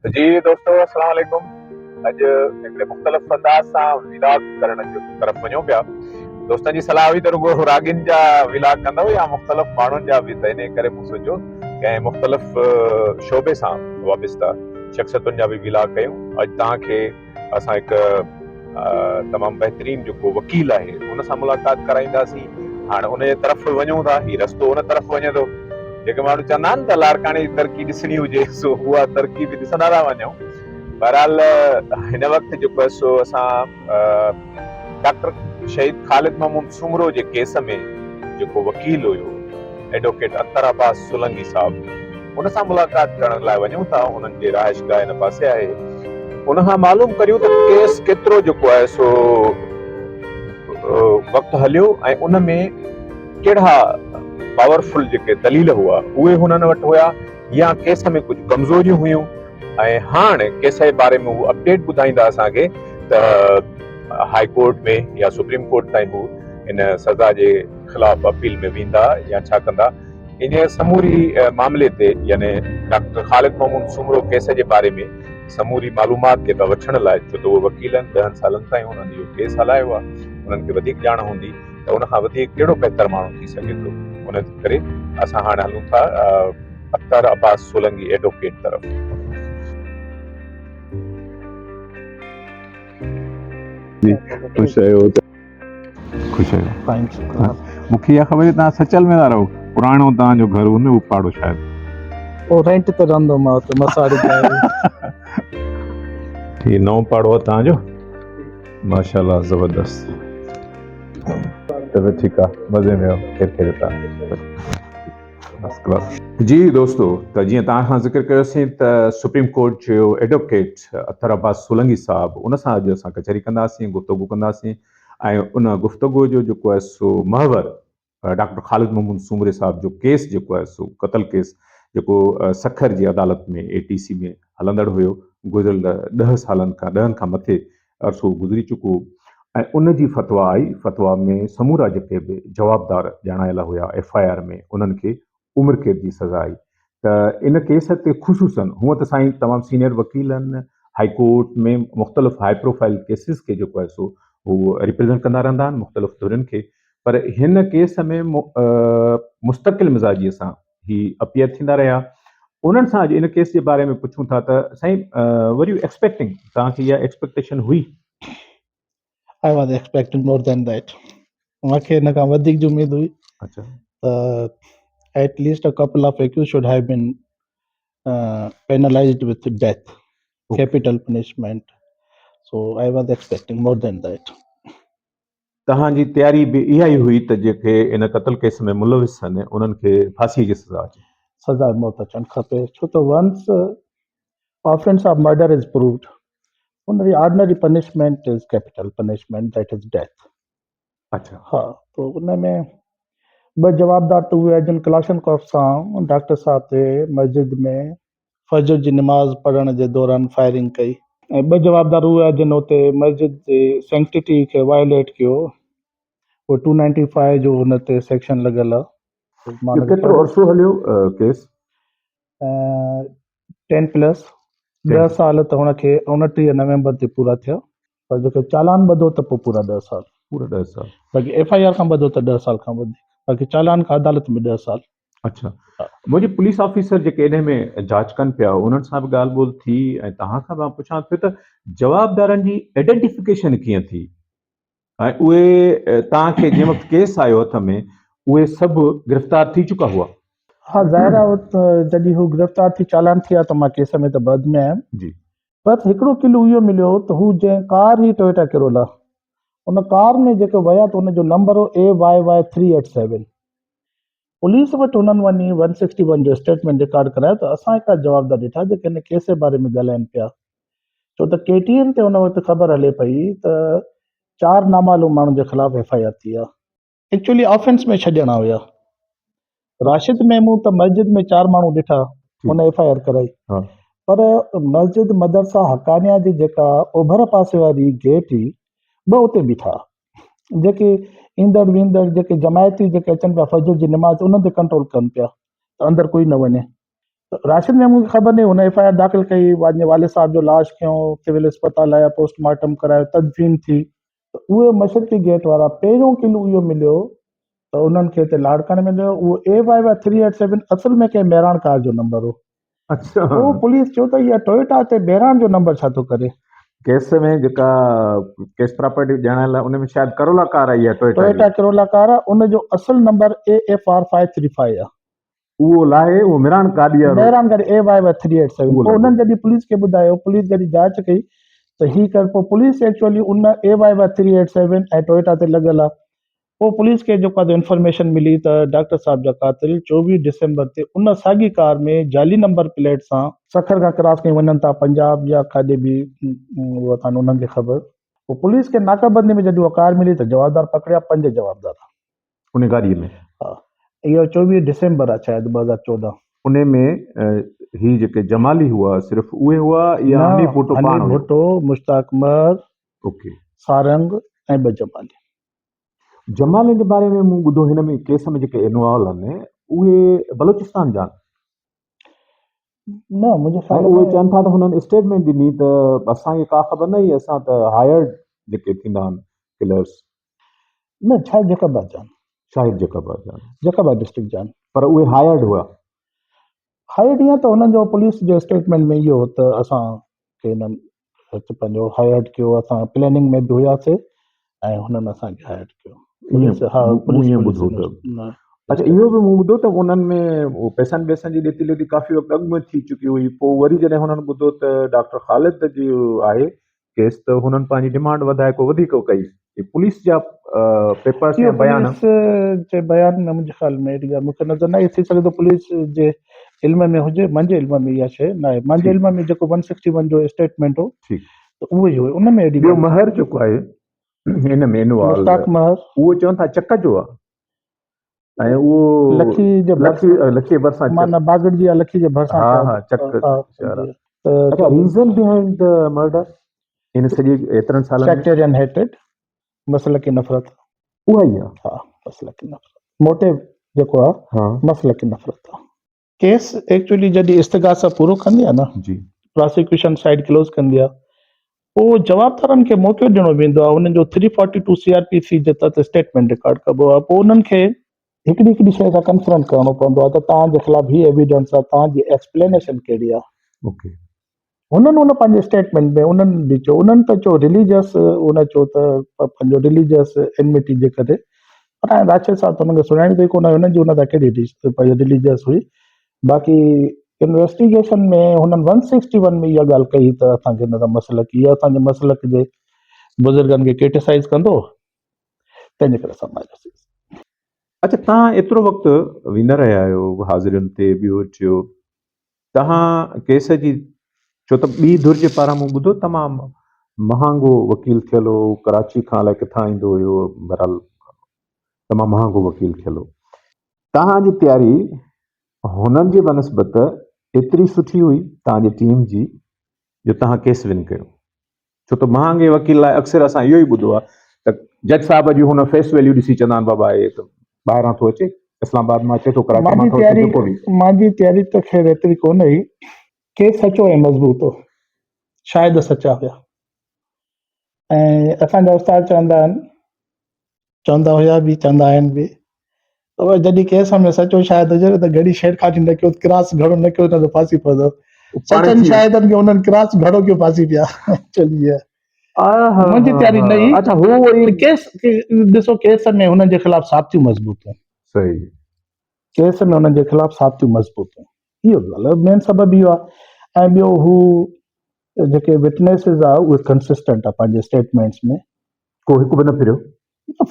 जी दोस्तों अस्सलाम वालेकुम। अॼु हिकिड़े मुख़्तलिफ़ अंदाज़ सां विलाग करण जो तरफ़ वञूं पिया। दोस्तनि जी सलाह हुई त रुॻो रागिन जा विलाग कंदव या मुख़्तलिफ़ माण्हुनि जा बि, त इन करे मूं सोचियो कंहिं मुख़्तलिफ़ शोबे सां वाबिस्ता शख़्सियतुनि जा बि विलाग कयूं। अॼु तव्हांखे असां हिकु तमामु बहितरीन जेको वकील आहे उन सां मुलाक़ात कराईंदासीं। हाणे उन जे तरफ़ वञूं था, हीउ रस्तो उन तरफ़ वञे थो। जेके माण्हू चवंदा आहिनि त लाड़काणे जी तरक़ी ॾिसणी हुजे सो उहा तरक़ी बि ॾिसंदा था वञूं। बहरहाल हिन वक़्तु जेको आहे सो असां डॉक्टर शहीद ख़ालिद महमूद सूमरो जे केस में जेको वकील हुयो एडवोकेट अख्तर अब्बास सोलंकी साहब, उन सां मुलाक़ात करण लाइ वञूं था। उन्हनि जी रहाइशगाह हिन पासे आहे। उन खां मालूम करियूं त केस केतिरो जेको आहे सो वक़्तु हलियो ऐं उन में कहिड़ा पावरफुल जेके दलील हुआ उहे हुननि वटि हुया या केस में कुझु कमज़ोरियूं हुयूं। ऐं हाणे केस जे बारे में हू अपडेट ॿुधाईंदा असांखे त हाई कोर्ट में या सुप्रीम कोर्ट ताईं हू इन सज़ा जे ख़िलाफ़ अपील में वेंदा या छा कंदा। इन समूरी मामले ते यानी डॉक्टर ख़ालिद महमूद सूमरो केस जे बारे में समूरी मालूमात जेका वठण लाइ, छो त उहे वकील आहिनि, 10 सालनि ताईं हुननि इहो केस हलायो आहे, उन्हनि खे वधीक ॼाण हूंदी त उन खां वधीक कहिड़ो बहितर माण्हू थी सघे थो। उन करे असां हाणे हलूं था अख्तर अब्बास सोलंकी एडवोकेट तरफ़। ख़ुशि आहियो ख़ुशि आहियो। मूंखे इहा ख़बर आहे तव्हां सचल में था रहो। पुराणो तव्हांजो घर हुन उपाड़ो शायदि रेंट ते रहंदो मां हुते मसाड़ी हीउ नओं पाड़ो आहे तव्हांजो? माशाल्लाह ज़बरदस्त। तबियत ठीकु आहे? मज़े में आहियो? केरु केरु तव्हां? जी दोस्तो, त जीअं तव्हां खां ज़िक्र कयोसीं त सुप्रीम कोर्ट जो एडवोकेट अख्तर अब्बास सोलंकी साहब, उन सां अॼु असां कचहरी कंदासीं, गुफ़्तगू कंदासीं। ऐं उन गुफ़्तगू जो जेको आहे सो महवर डॉक्टर ख़ालिद महमूद सूमरे साहब जो केस जेको आहे सो क़तल केस जेको सखर जी अदालत में ATC में हलंदड़ हुयो, गुज़िरियल 10 खां मथे अरसो गुज़री चुको। ऐं उन जी फतवा आई। फतवा में समूरा जेके बि जवाबदार ॼाणायल हुया FIR में, उन्हनि खे उमिरि क़ैद जी सज़ा आई। त इन केस ते ख़ुशूसन हूअं त साईं तमामु सीनियर वकील आहिनि, हाई कोर्ट में मुख़्तलिफ़ हाई प्रोफाइल केसिस खे जेको आहे सो हू रिप्रेज़ेंट कंदा रहंदा आहिनि मुख़्तलिफ़ धुरियुनि खे। पर हिन केस में मुस्तक़िल मिज़ाजीअ सां ही अपीयर थींदा रहिया। उन्हनि सां अॼु इन केस जे बारे में पुछूं था त साईं वर यू एक्सपेक्टिंग, तव्हांखे इहा एक्सपेक्टेशन हुई? I was expecting more than that. मूंखे हिन खां वधीक जी उमेद हुई अच्छा त at least a couple of accused should have been penalized with death, capital punishment. So I was expecting more than that. तव्हांजी तयारी बि इहा ई हुई त जेके इन क़तल केस में मुलविस आहिनि उन्हनि खे फांसीअ जी सज़ा अचे? सज़ा मौत अचणु खपे, छो त once offense of murder is proved, उनजी ordinary punishment is capital punishment, that is death. अच्छा हा, तो उन में ॿ जवाबदार त उहे जिन कलाशनकोफ सां डॉक्टर साहब ते मस्जिद में फजर जी नमाज़ पढ़ण जे दौरान फायरिंग कई, ऐं ॿ जवाबदार उहे जिन हुते मस्जिद जे सेंक्टिटी खे वायोलेट कयो। उहो 295 जो हुन ते सेक्शन लॻल आहे। केतिरो अर्सो हलियो केस? 10+ 10 साल त हुनखे 29 नवंबर ते पूरा थिया, पर जेको चालान ॿधो त पोइ पूरा 10 साल। पूरा 10 साल। बाक़ी FIR खां ॿधो त 10 साल खां वधीक, बाक़ी चालान खां अदालत में 10 साल। अच्छा, मुंहिंजे पुलिस ऑफिसर जेके इन में जांच कनि पिया उन्हनि सां बि ॻाल्हि ॿोल थी, ऐं तव्हां खां मां पुछां पियो त जवाबदारनि जी आइडेंटिफिकेशन कीअं थी? ऐं उहे तव्हांखे जंहिं वक़्तु केस आयो हथ में उहे सभु गिरफ़्तार थी चुका हुआ? हा, ज़ाहिर आहे जॾहिं हू गिरफ़्तार थी चालान थिया त मां केस में त बद में आयुमि जी। बस हिकिड़ो किलो इहो मिलियो त हू जंहिं कार ही टोयोटा करोला, उन कार में जेके विया त उनजो नंबर हो AYY 387। पुलिस वटि हुननि वञी 161 जो स्टेटमेंट रिकॉर्ड करायो त असां हिकिड़ा जवाबदार ॾिठा जेके हिन केस जे बारे में ॻाल्हाइनि पिया, छो त KTN ते हुन वक़्तु ख़बर हले पई त 4 नामालूम माण्हुनि जे ख़िलाफ़ FIR थी आहे। एक्चुअली ऑफेंस में छॾणा हुया। राशिद महमूद त मस्जिद में 4 माण्हू ॾिठा, हुन FIR कराई, पर मस्जिद मदरसा हकानिया जी जेका ओभर पासे वारी गेट हुई, 2 उते बीठा, जेके ईंदड़ वेंदड़ जेके जमायती जेके अचनि पिया फजर जी नमाज़ उन्हनि ते कंट्रोल कनि पिया त अंदरि कोई न वञे। तो राशिद में मूंखे ख़बर नहीं, हुन एफ आई आर दाख़िल कई, पंहिंजे वालिद साहब जो लाश खयूं, सिविल अस्पताल आया, पोस्टमार्टम करायो, तदफीन थी। त उहे मशरक़ी गेट वारा पहिरियों किलो इहो मिलियो त उन्हनि खे हिते लाड़काने मिलियो। उहो AY387 असल में कंहिं बहिराण कार जो नंबर हो। अच्छा, पोइ पुलिस चयो त इहा टोयोटा ते बहिराण जो नंबर छा थो करे। केस में जेका केस प्रॉपर्टी ॼाणाइण लाइ उन में शायदि करोला कार आई आहे टोयोटा टोयोटा जी, करोला कार आहे, उन जो असल नंबर AFR535 आहे, उहो लाहे उहो मिरान गाॾी वारो बहिराण कार AY387। उहो पोइ लॻो। उन्हनि जॾहिं पुलिस खे ॿुधायो, पुलिस जॾहिं जांच कई त ही कर, पोइ पुलिस एक्चुअली उन AY387 ऐं टोयोटा ते लॻल आहे। पोइ पुलिस खे जेको आहे इंफॉर्मेशन मिली त डॉक्टर साहब जा कातिल 24 डिसंबर ते उन साॻी कार में जाली नंबर प्लेट सां सखर खां क्रॉस कई वञनि था, पंजाब या काॾे बि, उहा कान उन्हनि खे ख़बर। पोइ पुलिस खे नाकाबंदी में जॾहिं उहा कार मिली त जवाबदार पकड़िया, 5 जवाबदार। उन गाॾीअ में हा, इहो 24 डिसंबर आहे शायदि 2014। उन में ही जेके जमाली हुआ सिर्फ़ु उहे हुआ या न, हनी भुट्टो हनी पाण हुयो? भुट्टो, मुश्ताक अहमद, ओके। सारंग ऐं ॿ जमाली। जमाले जे बारे में मूं ॿुधो हिन में केस में जेके इन्वॉल्व आहिनि उहे बलोचिस्तान जा आहिनि न, मुंहिंजे ऐं ख़्याल उहे में चवनि था त हुननि स्टेटमेंट ॾिनी त असांखे का ख़बर न हुई, असां त हायर्ड जेके थींदा आहिनि किलर्स न, छा जैकबाद जा आहिनि, शाहिद जैकबाद जा आहिनि, जैकबाद डिस्ट्रिक्ट जा आहिनि। पर उहे हायर्ड हुआ। हायर्ड ईअं त हुननि जो पुलिस जे स्टेटमेंट में इहो हो त असांखे हिननि पंहिंजो हायर्ड कयो, असां प्लानिंग में बि हुआसीं ऐं हुननि असांखे हायर्ड कयो। पुलिस, हा, मूं पुलिस ईअं पुलिस ॿुधो इन- त न- अच्छा इहो बि मूं ॿुधो त उन्हनि में उहो पैसनि वैसनि जी ॾेती लेती काफ़ी वक़्तु अॻु में थी चुकी हुई। पोइ वरी जॾहिं हुननि ॿुधो त डॉक्टर ख़ालिद जी आहे केस, त हुननि पंहिंजी डिमांड वधाए को वधीक कई। ही पुलिस जा पेपर्स इहो या बयान। पुलिस जे बयान में मुंहिंजे ख़्याल में अहिड़ी ॻाल्हि मूंखे नज़र न आई। थी सघे थो पुलिस जे इल्म में हुजे, मुंहिंजे इल्म में इहा शइ न आहे। मुंहिंजे ठीकु इल्म में जेको 161 जो स्टेटमेंट हो ठीकु। त उहो ई हुयो, उन में अहिड़ी ॿियो ॻाल्हि महर जेको आहे हिन में इन्वॉल्व, मुश्ताक महर, उहो चवनि था चक जो आहे ऐं उहो लखी जे भरिसां, लखी भरिसां माना बागड़ जी आहे, लखी जे भरिसां हा शायदि। हा चक हा, इशारा। जी। त अच्छा, रीज़न बिहाइंड द मर्डर इन सॼे एतिरनि सालनि में सेक्टेरियन हेटेड, मसल की नफ़रत। उहा ई आहे। हा, मसल की नफ़रत, मोटिव जेको आहे हा मसल की नफ़रत आहे। केस एक्चुअली जॾहिं इस्तिगासा पूरो कंदी आहे न, जी प्रोसिक्यूशन साइड क्लोज़ कंदी आहे, पोइ जवाबदारनि खे मौक़ो ॾियणो वेंदो आहे। उन्हनि जो 342 CRPC जे तहत स्टेटमेंट रिकॉर्ड कबो आहे। पोइ उन्हनि खे हिकिड़ी हिकिड़ी शइ सां कंफ्रंट करिणो पवंदो आहे त तव्हांजे ख़िलाफ़ ही एविडेंस आहे, तव्हांजी एक्सप्लेनेशन कहिड़ी आहे। ओके। हुननि उन पंहिंजे स्टेटमेंट में उन्हनि बि चयो, उन्हनि त चयो रिलीजियस, उन चयो त पंहिंजो रिलीजियस एनमिटी जे करे, पर हाणे राशिद साहब त हुनखे सुञाणी कोई कोन, हुननि जी उन सां कहिड़ी रिलीजियस हुई। बाक़ी इन्वेस्टिगेशन में हुननि 161 में इहा ॻाल्हि कई त असांखे हिन सां मसलक, इहा असांजे मसलक जे बुज़ुर्गनि खे क्रिटिसाइज़ कंदो, तंहिंजे करे असां मारियोसीं। अच्छा, तव्हां एतिरो वक़्तु वेंदा रहिया आहियो हाज़िरियुनि ते, ॿियो चयो तव्हां केस जी, छो त ॿी धुर जे पारां मूं ॿुधो तमामु महांगो वकील थियल हो, कराची खां अलाए किथां ईंदो हुयो, बहरहाल तमामु महांगो वकील थियल हो। तव्हांजी तयारी हुननि जी बनस्बत एतिरी सुठी हुई तव्हांजी टीम जी जो तव्हां केस विन कयो? छो त महांगे वकील लाइ अक्सर असां इहो ई ॿुधो आहे त जज साहब जी हुन फेस वैल्यू ॾिसी चवंदा आहिनि बाबा हे त ॿाहिरां थो अचे, इस्लामाबाद मां अचे थो, कराची मां थो अचे, जेको बि। मुंहिंजी तयारी त ख़ैर एतिरी कोन हुई। केस सचो ऐं मज़बूत हो, शायदि सचा हुया। ऐं असांजा उस्ताद चवंदा हुया बि, चवंदा आहिनि बि, त जॾहिं केस में सचो शायदि हुजे त घड़ी छेड़खानी न कयो, क्रॉस घणो न कयो, न त फांसी पवंदो। सचनि शायदनि खे हुननि क्रॉस घणो कयो, फांसी पिया। चलिए, मुंहिंजी तयारी न हुई। अच्छा, हू वरी केस ॾिसो, केस में हुननि जे ख़िलाफ़ साबितियूं मज़बूत हुयूं। सही। केस में हुननि जे ख़िलाफ़ साबितियूं मज़बूत हुयूं, इहो ॻाल्हि मेन सबबु इहो आहे। ऐं ॿियो, हू जेके विटनेसिस आहे उहे कंसिस्टेंट आहे पंहिंजे स्टेटमेंट्स में, को हिकु बि न फिरियो।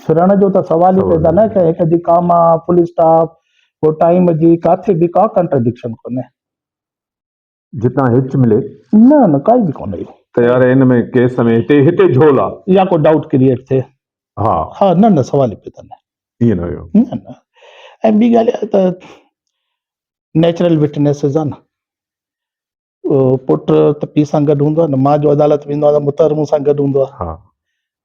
फिरण जो त सवाल ई पैदा न कयो। हिकु जी कामा, फुल स्टॉप, पोइ टाइम जी, काथे बि का कंट्रडिक्शन कोन्हे, जितां हिच मिले न काई बि कोन्हे त यार हिन में केस में हिते झोल आहे, या को डाउट क्रिएट थिए। हा न सवाल ई पैदा न, ईअं न हुयो। न। ऐं ॿी ॻाल्हि आहे त नेचुरल विटनेसिस आहे न, पुटु त पीउ सां गॾु हूंदो आहे न, मां जो अदालत वेंदो आहे त मुतर मूं सां गॾु हूंदो आहे,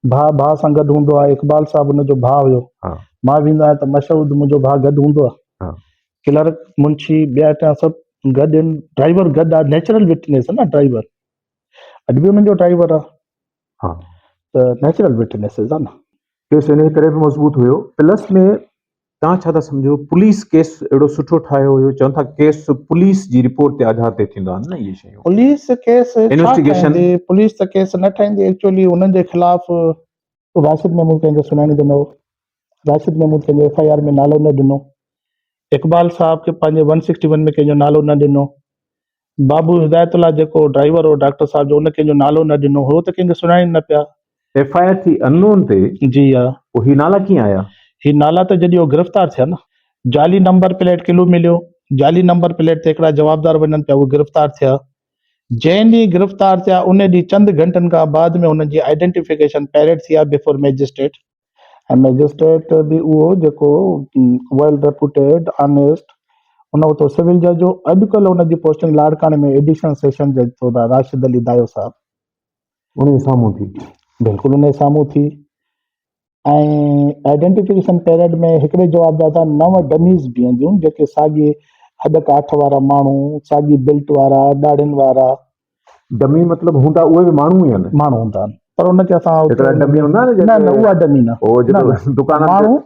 भाउ सां गॾु हूंदो आहे। इक़बाल साहब हुनजो भाउ हुयो, मां वेंदो आहियां त मशहूद मुंहिंजो भाउ गॾु हूंदो आहे। क्लर्क, मुंशी, ॿिया टिया सभु गॾु आहिनि, ड्राइवर गॾु आहे, नेचुरल विटनेस आहे न ड्राइवर, अॼु बि हुननि जो ड्राइवर आहे हा त नेचुरल विटनेसिस आहे न। केस इन करे बि मज़बूत हुयो, प्लस में तव्हां छा था सम्झो पुलिस केस अहिड़ो सुठो ठाहियो हुयो, चवनि था केस पुलिस जी रिपोर्ट ते आधार ते थींदा आहिनि न इहे शयूं, पुलिस केस छा इन्वेस्टिगेशन ठाहींदी, पुलिस त केस न ठाहींदी, एक्चुअली हुननि जे ख़िलाफ़ राशिद महमूद कंहिंजो सुञाणी ॾिनो, राशिद महमूद कंहिंजो FIR में नालो न ॾिनो, इकबाल साहब खे पंहिंजे 161 में कंहिंजो नालो न ॾिनो, बाबू हिदायतुल्ला जेको ड्राइवर हो डॉक्टर साहब जो, उन कंहिंजो नालो न ॾिनो, हो त कंहिंखे सुञाणी न पिया। FIR थी अननोन ते, जी हा, पोइ ही नाला कीअं आया? ही नाला त जॾहिं हो गिरफ़्तार थिया न, जाली नंबर प्लेट किलो मिलियो, जाली नंबर प्लेट ते हिकिड़ा जवाबदार वञनि पिया, उहे गिरफ़्तार थिया। जंहिं ॾींहुं गिरफ़्तार थिया उन ॾींहुं चंद घंटनि खां बाद में हुननि जी आइडेंटिफिकेशन पैरेड थी आहे बिफोर मैजिस्ट्रेट, ऐं मैजिस्ट्रेट बि उहो जेको वेल रेप्यूटेड ऑनेस्ट, हुन वरितो सिविल जज हो। अॼुकल्ह हुनजी पोस्टिंग लाड़काणे में एडिशनल सेशन जज थो रहे, राशिद अली दायो साहब, उन साम्हूं थी बिल्कुलु उन जे साम्हूं थी। ऐं आइडेंटिफिकेशन पैरेड में हिकिड़े जवाबदार सां 9 डमीज़ बीहंदियूं जेके साॻिए हॾ काठ वारा माण्हू, साॻी बिल्ट वारा, ॾाढ़ियुनि वारा। डमी मतिलबु हूंदा उहे बि माण्हू ई आहिनि, माण्हू हूंदा आहिनि, पर उनखे असां हिकिड़ा डमी हूंदा न न उहा डमी न, उहो न जेको न दुकान माण्हू,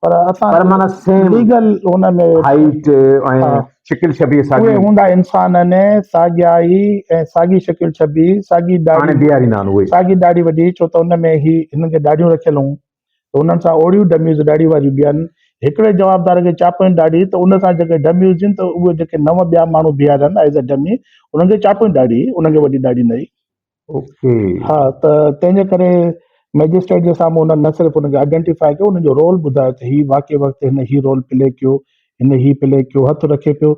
पर असां पर माना सेम लीगल हुन में हाइट ऐं हा, शिकिल शबीह उहे साॻी हूंदा इंसान आहिनि, साॻियाई ऐं साॻी शिकिल छबी, साॻी हाणे दाढ़ी, बीहारींदा आहिनि उहे। साॻी दाढ़ी वॾी, छो त हुन में ही हिननि खे ॾाढियूं रखियल हूं त हुननि सां ओड़ियूं डमीज़ दाढ़ी वारियूं बीहनि। हिकिड़े जवाबदार खे चापुनि ॾाढी त उन सां जेके डमीज़ आहिनि त उहे जेके 9 ॿिया माण्हू बीहारनि एज़ अ डमी, उन्हनि खे चापुनि ॾाढी, उन्हनि खे वॾी ॾाढी न हुई। ओके हा, त तंहिंजे करे मैजिस्ट्रेट जे साम्हूं हुननि न सिर्फ़ु हुनखे आइडेंटिफाई कयो, हुनजो रोल ॿुधायो त ही वाक़ई वक़्तु हिन ही रोल प्ले कयो, हिन ही प्ले कयो, हथु रखे पियो।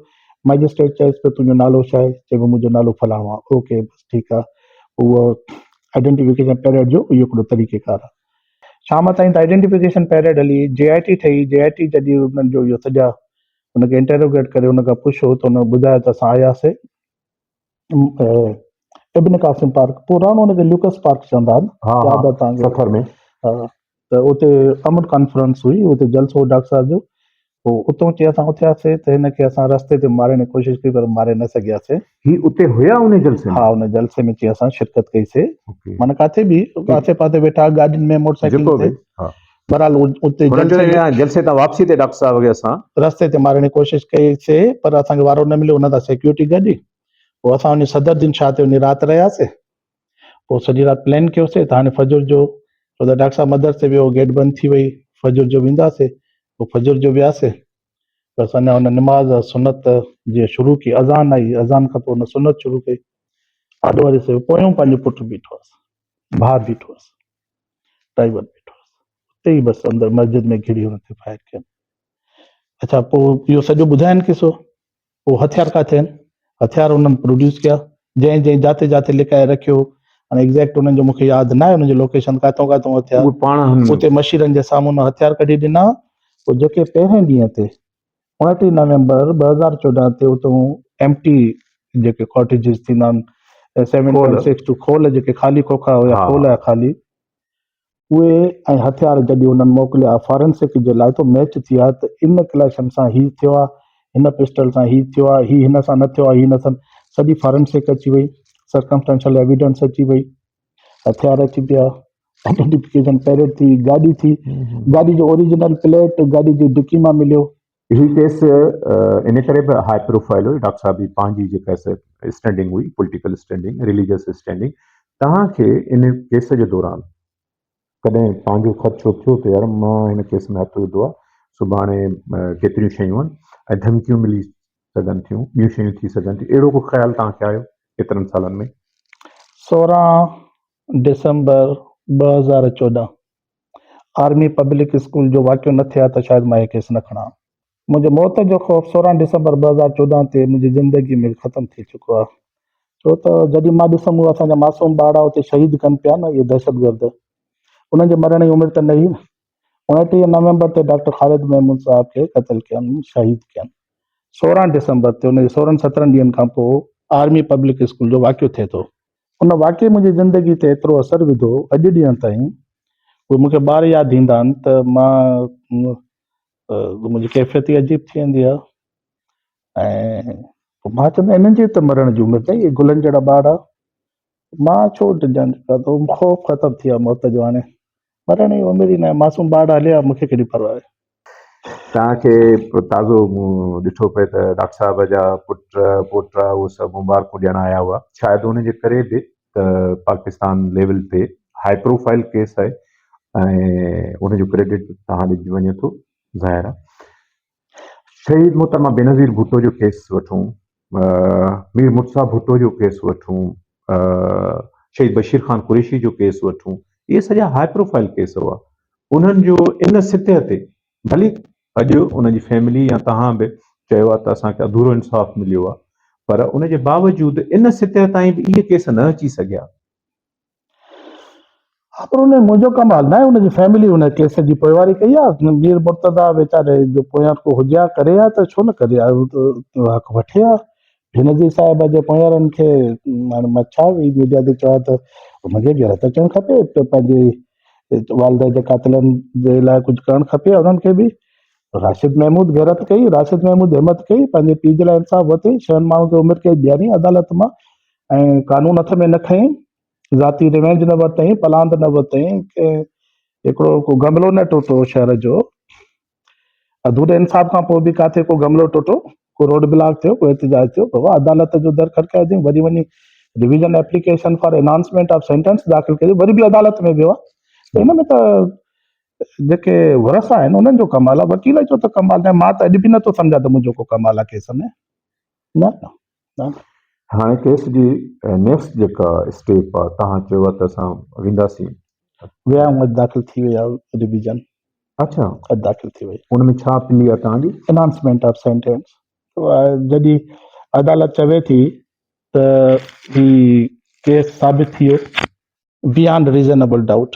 मैजिस्ट्रेट चएसि पियो तुंहिंजो नालो छा आहे, चए पियो मुंहिंजो नालो फलाणो आहे, ओके बसि ठीकु आहे। उहो आइडेंटिफिकेशन पैरेड जो इहो हिकिड़ो तरीक़ेकार आहे। शाम ताईं त आइडेंटिफिकेशन पैरेड हली, JIT ठही, JIT जॾहिं हुननि जो इहो सॼा हुनखे इंटेरोगेट करे हुन खां पुछो त हुन ॿुधायो त असां आयासीं इब्न कासिम पार्क, पुराणो हुनखे ल्यूकस पार्क चवंदा आहिनि, हा हा यादि आहे तव्हांखे? सफ़र में हा, त उते अमन कॉन्फ्रेंस हुई, उते जलसो डॉक्टर साहब जो, पोइ उतां चई असां उथियासीं त हिनखे असां रस्ते ते मारण जी कोशिशि कई पर मारे न सघियासीं। ही उते हुया उन जलसे में? हा, हुन जलसे में चई असां शिरकत कईसीं, ओके माना किथे बि आसे पासे वेठा गाॾियुनि में मोटरसाइकिल जेको ते, बि हा बहरहाल उते हुननि जो जलसे में जलसे तां वापसी ते डॉक्टर साहब खे असां रस्ते ते मारण जी कोशिशि कईसीं पर असांखे वारो न मिलियो, हुन सां सिक्योरिटी गॾु, पोइ असां वञी सदर दिन शाह ते वञी राति रहियासीं। पोइ सॼी राति प्लान कयोसीं त हाणे फजर जो, छो त डॉक्टर साहब मदरसे वियो, गेट बंदि थी वई, फजर जो वेंदासीं, पोइ फजर जो वियासीं त असां हुन निमाज़ सुनत जीअं शुरू की, अज़ान आई, अज़ान खां पोइ हुन सुनत शुरू कई। ॾाढो वरी से पोयों पंहिंजो पुटु बीठो हुअसि, भाउ बीठो हुअसि, ड्राइवर बीठो हुअसि, उते ई बसि अंदरि मस्जिद में घिड़ी हुन ते फायर कयनि। अच्छा, पोइ इहो सॼो ॿुधाइनि किसो, पोइ हथियार किथे आहिनि, हथियार हुननि प्रोड्यूस कया, जंहिं जंहिं जाते जाते लिकाए रखियो, हाणे एग्ज़ैक्ट हुननि जो मूंखे यादि न आहे हुनजी लोकेशन किथां किथां हथियार, उहे पाण हुन उते मशीरनि जे साम्हूं हुन हथियार कढी ॾिना। पोइ जेके पहिरें ॾींहं ते 29 नवंबर 2014 ते उतां MT जेके कॉटेजिस थींदा आहिनि, खोल 7.62 खोल जेके ख़ाली खोखा हुया, हा खोल या ख़ाली उहे ऐं हथियार जॾहिं हुननि मोकिलिया फॉरेंसिक जे लाइ, त मैच थी आहे त इन कलेक्शन सां ही थियो आहे, हिन पिस्टल सां ही थियो आहे, ही हिन सां न थियो आहे, ही हिन सां, सॼी फॉरेंसिक अची वई, सर्कमस्टेंशियल एविडेंस अची वई, हथियार अची पिया, आइडेंटिफिकेशन पैरेड थी, गाॾी थी, गाॾी जो ओरिजिनल प्लेट गाॾी जी डिकी मां मिलियो। ही केस इन करे बि हाई प्रोफाइल हुई, डॉक्टर साहब जी पंहिंजी जेका स्टैंडिंग हुई, पॉलिटिकल स्टैंडिंग, रिलीजियस स्टैंडिंग, तव्हांखे इन केस जे दौरान कॾहिं पंहिंजो ख़दशो थियो त यार मां हिन केस में हथु विधो आहे, सुभाणे केतिरियूं शयूं आहिनि ऐं धमकियूं मिली सघनि थियूं, ॿियूं शयूं थी सघनि थियूं, अहिड़ो को ख़्यालु तव्हांखे आयो केतिरनि सालनि में? 16 दिसंबर 2014 आर्मी पब्लिक स्कूल जो वाक़ियो न थिया त शायदि मां हे केस न खणा। मुंहिंजे मौत जो ख़ौफ़ 16 दिसंबर 2014 ते मुंहिंजी ज़िंदगी में ख़तमु थी चुको आहे, छो त जॾहिं मां ॾिसूं असांजा मासूम ॿार उते शहीद कनि पिया न, इहे दहशतगर्द, उन्हनि जे मरण जी उमिरि त न हुई न। 29 नवंबर ते डॉक्टर ख़ालिद महमूद साहब खे क़तल कयनि, शहीद कयनि। 16 दिसंबर ते हुन 16-17 ॾींहंनि खां पोइ आर्मी पब्लिक स्कूल जो वाक़ियो थिए थो। उन वाक़ई मुंहिंजी ज़िंदगी ते एतिरो असरु विधो अॼु ॾींहं ताईं, उहे मूंखे ॿार यादि ईंदा आहिनि त मां मुंहिंजी कैफ़ियत ई अजीब थी वेंदी आहे। ऐं मां चवंदो हिननि जे त मरण जी उमिरि अथई, इहे गुलनि जहिड़ा ॿार आहे, मां छो टिजनि, ख़ौफ़ ख़तमु थी वियो मौत जो, हाणे मरण जी उमिरि ई न आहे, मासूम ॿार हलिया, मूंखे कहिड़ी परवाह आहे। तव्हांखे ताज़ो मूं ॾिठो पए त डॉक्टर साहिब जा पुट पोटा उहे सभु मुबारकूं ॾियण आया हुआ, शायदि उनजे करे बि त पाकिस्तान लेवल ते हाई प्रोफाइल केस आहे ऐं उनजो क्रेडिट तव्हां ॾिजी वञे थो, ज़ाहिर आहे। शहीद मोहतरमा बेनज़ीर भुट्टो जो केस वठूं, मीर मुर्तज़ा भुट्टो जो केस वठूं, शहीद बशीर ख़ान कुरैशी जो केस वठूं, इहे सॼा हाई प्रोफाइल केस हुआ। उन्हनि जो इन सिटह ते भली अॼु उनजी फैमिली या तव्हां बि चयो आहे त असांखे अधूरो इंसाफ़ मिलियो आहे, पर उनजे बावजूदि इन सिटह ताईं बि इहे केस न अची सघिया। हा, पर उन मुंहिंजो कमाल न आहे, उनजी फैमिली उन केस जी पोइवारी कई आहे। मीर मुर्तज़ा वीचारे जो पोयां को हुजे आहे, करे आहे, त छो न करे आहे, हक़ वठे आहे। बेनज़ीर साहिब जे पोयारनि खे हाणे मां छा मीडिया ते चवां, त उनखे ग़लति अचणु खपे, त पंहिंजे वालदा जे कातिलनि जे लाइ कुझु करणु खपे उन्हनि खे बि। राशिद महमूद गैरत कई, राशिद महमूद हिमत कई, पंहिंजे पीउ जे लाइ इंसाफ़ वरितई, 6 माण्हुनि खे उमिरि क़ैद ॾियारी अदालत मां, ऐं कानून हथ में न खईं, ज़ाती रिवेंज न वरितई, पलांद न वरितई, हिकिड़ो को गमलो न टुटो शहर जो, अधूरे इंसाफ़ खां पोइ बि किथे को गमलो टुटो, को रोड ब्लॉक थियो, को एहतजाज थियो, बाबा अदालत जो दर खटकाइजईं, वरी वञी revision application for announcement of sentence दाख़िल कई, वरी बि अदालत में वियो आहे। हिन में त जेके वरसा आहिनि उन्हनि जो कमाल आहे, वकील जो त कमाल न आहे। मां त अॼु बि नथो सम्झां त मुंहिंजो को कमाल आहे केस में, न न। हाणे केस जी नेक्स्ट जेका स्टेप आहे, तव्हां चयो आहे त असां वेंदासीं, विया आहियूं, अॼु दाख़िल थी वई आहे रिविजन, अच्छा अॼु दाख़िल थी वई, उनमें छा पिली आहे तव्हांजी? Announcement of sentence. जॾहिं अदालत चवे थी त ही केस साबित थी वियो बियॉन्ड रीज़नेबल डाउट,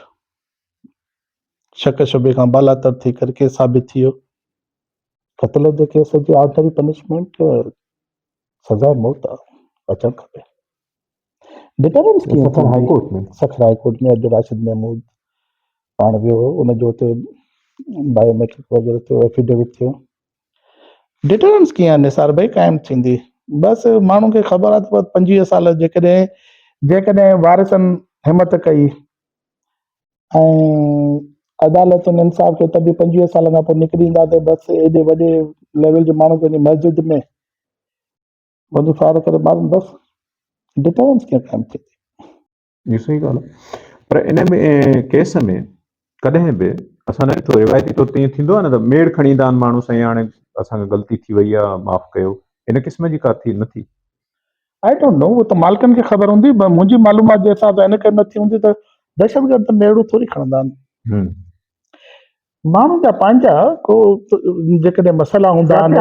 शक शुबे खां बालातर थी करे केस साबित थी वियो, क़त्ल जे केस जी ऑर्डनरी पनिशमेंट सज़ा मौत आहे, अचणु खपे। डिटरेंस कीअं सखर हाई कोर्ट में? सखर हाई कोर्ट में अॼु राशिद महमूद पाण वियो हो, उनजो हुते बायोमेट्रिक वग़ैरह थियो, एफिडेविट थियो। डिटरेंस कीअं आहे निसार भाई क़ाइमु थींदी? बसि माण्हू खे ख़बर आहे त 25 साल जेकॾहिं वारिसनि हिमत कई ऐं अदालतुनि इंसाफ़ खे, त बि 25 साल खां पोइ निकिरी ईंदा, त बसि एॾे वॾे लेवल जो माण्हू पंहिंजी मस्जिद में वञी फायर करे मारनि, बसि डिटरेंस कीअं क़ाइमु थींदी? इहो सही ॻाल्हि आहे, पर इन में केस में कॾहिं बि असां न ॾिठो, रिवायती तौर ते ईअं थींदो आहे न त मेड़ खणी ईंदा आहिनि माण्हू, साईं हाणे असांखे ग़लती थी वई आहे, माफ़ु कयो, इन क़िस्म जी का थी न थी? आई डोंट नो, उहो त मालिकनि खे ख़बर हूंदी। मुंहिंजी मालूमात जे हिसाब सां इन करे न थी हूंदी त दहशतगर्द त मेड़ू थोरी खणंदा आहिनि, माण्हू जा पंहिंजा को जेकॾहिं मसइला हूंदा आहिनि,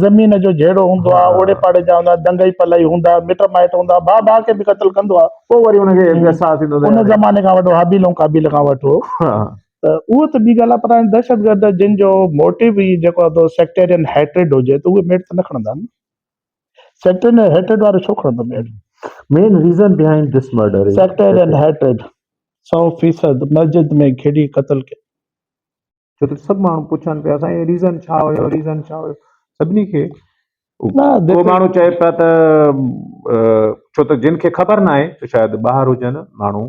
ज़मीन जो जहिड़ो हूंदो आहे, ओड़े पाड़े जा हूंदा, दंगई पलई हूंदा, मिट माइट हूंदा, भाउ खे बि क़त्ल कंदो आहे, पोइ वरी उनखे एहसासु थींदो उन ज़माने खां वठो हाबिल ऐं काबिल खां वठो, त उहो त ॿी ॻाल्हि आहे। पर हाणे दहशतगर्द जिन जो मोटिव ई जेको आहे सेक्टेरियन हैट्रेड हुजे, त उहे मेड़ त न खणंदा आहिनि। सेक्टेरियन हैट्रेड वारो छो खणंदो मेड़? Main reason behind this murder sectarian hatred 100% मस्जिद में खेॾी क़त्ल कयो। छो त सभु माण्हू पुछनि पिया साईं रीज़न छा हुयो, रीज़न छा हुयो, सभिनी खे को माण्हू चए पिया त छो त जिन खे ख़बर न आहे त शायदि ॿाहिरि हुजनि माण्हू,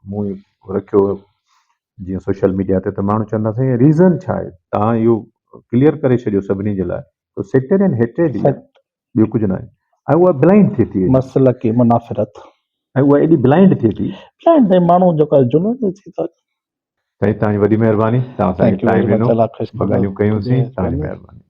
मुंहुं रखियो जीअं सोशल मीडिया ते, त माण्हू चवंदा साईं रीज़न छा आहे, तव्हां इहो क्लियर करे छॾियो सभिनी जे लाइ, त सेक्टेरियन हेट्रेड ई आहे, ॿियो कुझु न आहे। ऐं उहा ब्लाइंड थिए थी, मसइला की मुनाफ़िरत, ऐं उहा एॾी ब्लाइंड थिए थी, ब्लाइंड माण्हू जेको आहे जुनून थी था। साईं तव्हांजी वॾी महिरबानी, तव्हां असांखे टाइम ॾिनो, ॿ ॻाल्हियूं कयूंसीं, तव्हांजी महिरबानी।